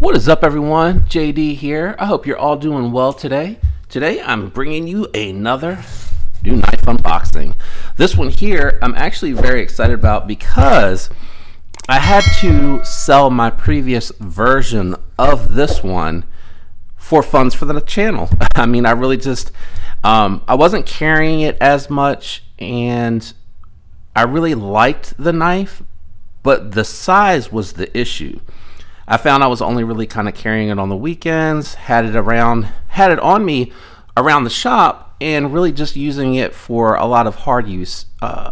What is up, everyone? JD here. I hope you're all doing well today. Today I'm bringing you another new knife unboxing. This one here I'm actually very excited about because I had to sell my previous version of this one for funds for the channel. I mean, I really just I wasn't carrying it as much, and I really liked the knife, but the size was the issue. I found I was only really kind of carrying it on the weekends, had it on me around the shop, and really just using it for a lot of hard use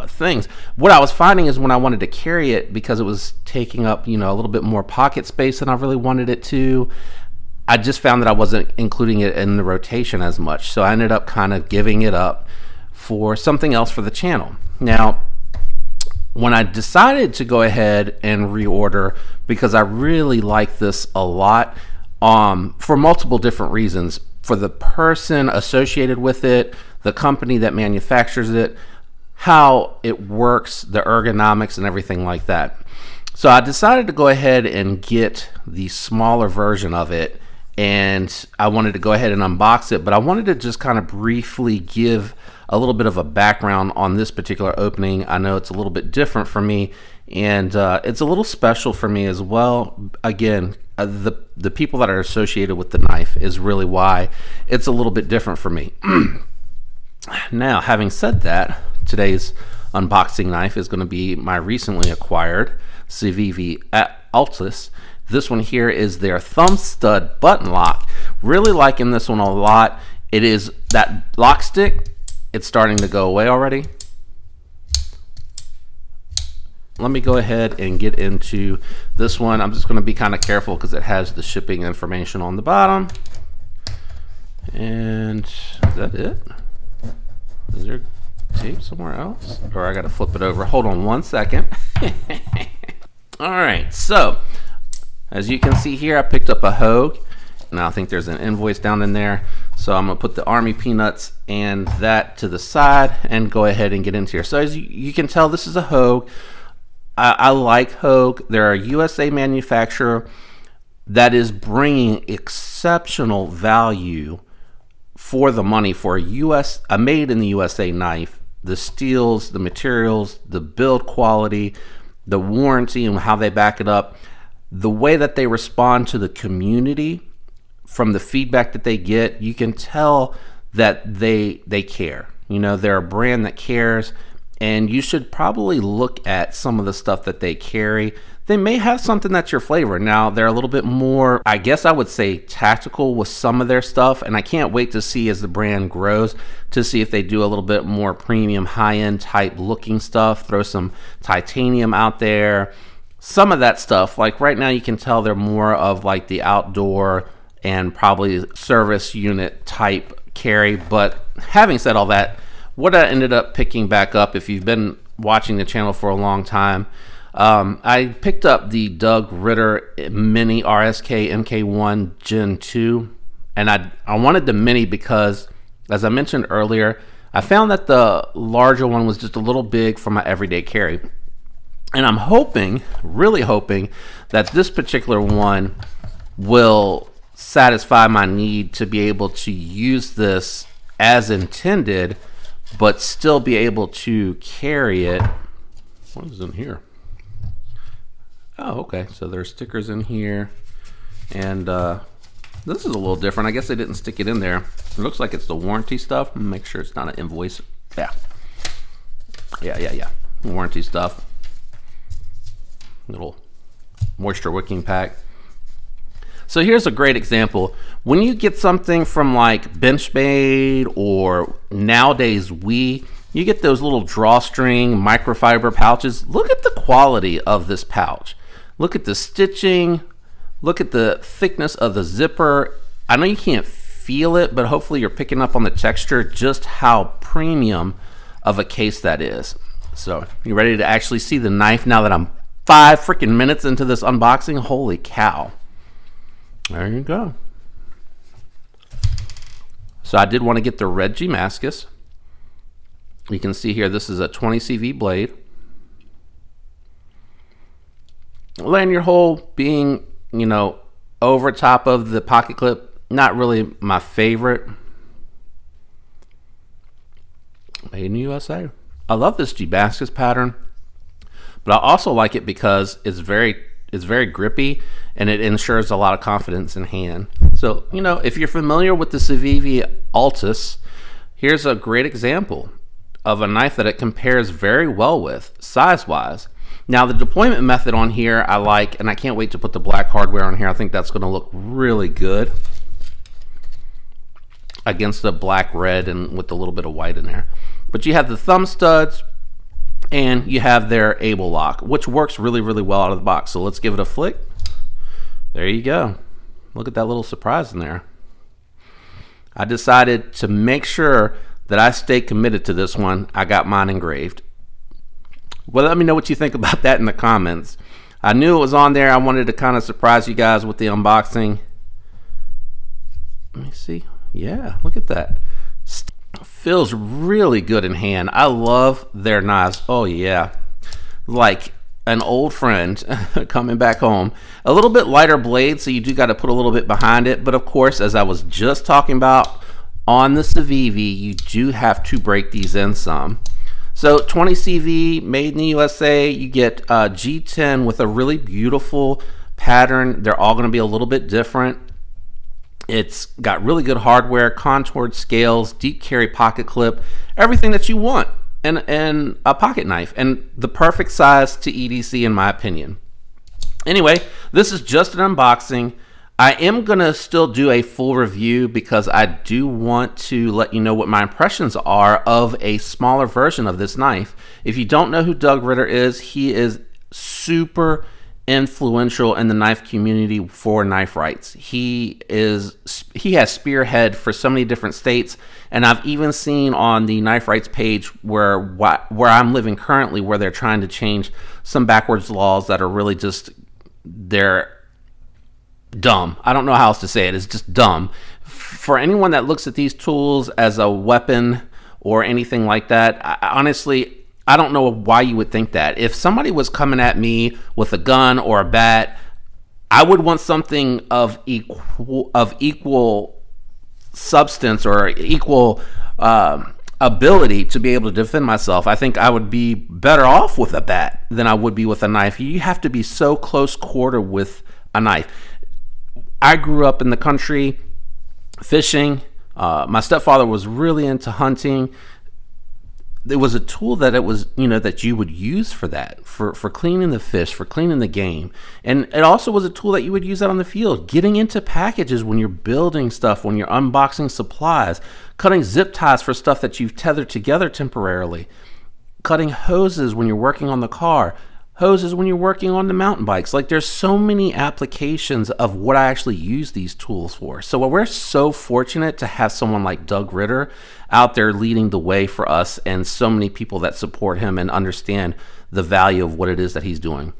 things. What I was finding is when I wanted to carry it, because it was taking up, a little bit more pocket space than I really wanted it to, I just found that I wasn't including it in the rotation as much. So I ended up kind of giving it up for something else for the channel. Now, when I decided to go ahead and reorder, because I really like this a lot, for multiple different reasons, for the person associated with it, the company that manufactures it, how it works, the ergonomics and everything like that. So I decided to go ahead and get the smaller version of it, and I wanted to go ahead and unbox it, but I wanted to just kind of briefly give a little bit of a background on this particular opening. I know it's a little bit different for me, and it's a little special for me as well. Again, the people that are associated with the knife is really why it's a little bit different for me. Now, having said that, today's unboxing knife is going to be my recently acquired Civivi Altus. This one here is their thumb stud button lock. Really liking this one a lot. It is that lock stick. It's starting to go away already. Let me go ahead and get into this one. I'm just going to be kind of careful because it has the shipping information on the bottom. And is that it? Is there tape somewhere else? Or I got to flip it over. Hold on one second. All right, so as you can see here, I picked up a Hogue. Now I think there's an invoice down in there. So I'm gonna put the Army Peanuts and that to the side and go ahead and get into here. So as you can tell, this is a Hogue. I like Hogue. They're a USA manufacturer that is bringing exceptional value for the money for a made in the USA knife. The steels, the materials, the build quality, the warranty and how they back it up, the way that they respond to the community. From the feedback that they get, you can tell that they care. They're a brand that cares, and you should probably look at some of the stuff that they carry. They may have something that's your flavor. Now, they're a little bit more, I guess I would say, tactical with some of their stuff, and I can't wait to see as the brand grows to see if they do a little bit more premium, high-end type looking stuff, throw some titanium out there. Some of that stuff, like right now you can tell they're more of like the outdoor and probably service unit type carry. But having said all that, what I ended up picking back up, if you've been watching the channel for a long time, I picked up the Doug Ritter Mini RSK MK1 Gen 2, and I wanted the Mini because, as I mentioned earlier, I found that the larger one was just a little big for my everyday carry. And I'm hoping, really hoping, that this particular one will satisfy my need to be able to use this as intended, but still be able to carry it. What is in here? Oh, okay. So there's stickers in here, and this is a little different. I guess they didn't stick it in there. It looks like it's the warranty stuff. Make sure it's not an invoice. Yeah. Warranty stuff. Little moisture wicking pack. So here's a great example. When you get something from like Benchmade or nowadays you get those little drawstring microfiber pouches. Look at the quality of this pouch. Look at the stitching. Look at the thickness of the zipper. I know you can't feel it, but hopefully you're picking up on the texture, just how premium of a case that is. So you ready to actually see the knife now that I'm 5 freaking minutes into this unboxing? Holy cow. There you go. So I did want to get the red Damascus. You can see here, this is a 20 CV blade. Lanyard hole being, over top of the pocket clip, not really my favorite. Made in the USA. I love this Damascus pattern, but I also like it because it's very grippy and it ensures a lot of confidence in hand. So, you know, if you're familiar with the Civivi Altus, here's a great example of a knife that it compares very well with size-wise. Now, the deployment method on here I like, and I can't wait to put the black hardware on here. I think that's going to look really good against the black red and with a little bit of white in there. But you have the thumb studs and you have their able lock, which works really, really well out of the box. So let's give it a flick. There you go. Look at that little surprise in there. I decided to make sure that I stay committed to this one. I got mine engraved. Well, let me know what you think about that in the comments. I knew it was on there. I wanted to kind of surprise you guys with the unboxing. Let me see. Yeah, look at that. Feels really good in hand. I love their knives. Oh yeah, like an old friend coming back home. A little bit lighter blade, so you do got to put a little bit behind it. But of course, as I was just talking about on the Civivi, you do have to break these in some. So 20 CV, made in the USA. You get G10 with a really beautiful pattern. They're all going to be a little bit different. It's got really good hardware, contoured scales, deep carry pocket clip, everything that you want in a pocket knife, and the perfect size to EDC in my opinion. Anyway, this is just an unboxing. I am going to still do a full review because I do want to let you know what my impressions are of a smaller version of this knife. If you don't know who Doug Ritter is, he is super influential in the knife community for knife rights. He has spearhead for so many different states, and I've even seen on the knife rights page where I'm living currently, where they're trying to change some backwards laws that are really just, they're dumb. I don't know how else to say it. It's just dumb. For anyone that looks at these tools as a weapon or anything like that, honestly, I don't know why you would think that. If somebody was coming at me with a gun or a bat, I would want something of equal substance or equal ability to be able to defend myself. I think I would be better off with a bat than I would be with a knife. You have to be so close quarter with a knife. I grew up in the country fishing. My stepfather was really into hunting. It was a tool that it was, you know, that you would use for that, for cleaning the fish, for cleaning the game. And it also was a tool that you would use out on the field, getting into packages when you're building stuff, when you're unboxing supplies, cutting zip ties for stuff that you've tethered together temporarily, cutting hoses when you're working on the car, hoses when you're working on the mountain bikes. Like, there's so many applications of what I actually use these tools for. So we're so fortunate to have someone like Doug Ritter out there leading the way for us, and so many people that support him and understand the value of what it is that he's doing.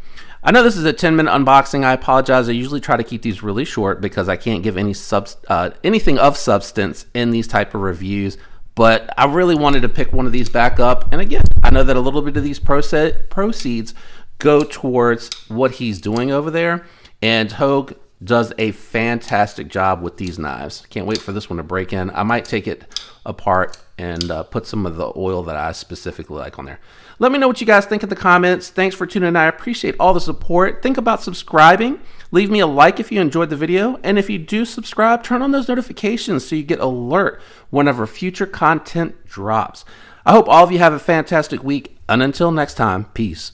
I know this is a 10-minute unboxing. I apologize. I usually try to keep these really short because I can't give anything of substance in these type of reviews. But I really wanted to pick one of these back up. And again, I know that a little bit of these proceeds go towards what he's doing over there. And Hogue does a fantastic job with these knives. Can't wait for this one to break in. I might take it apart and put some of the oil that I specifically like on there. Let me know what you guys think in the comments. Thanks for tuning in. I appreciate all the support. Think about subscribing. Leave me a like if you enjoyed the video. And if you do subscribe, turn on those notifications so you get alert whenever future content drops. I hope all of you have a fantastic week. And until next time, peace.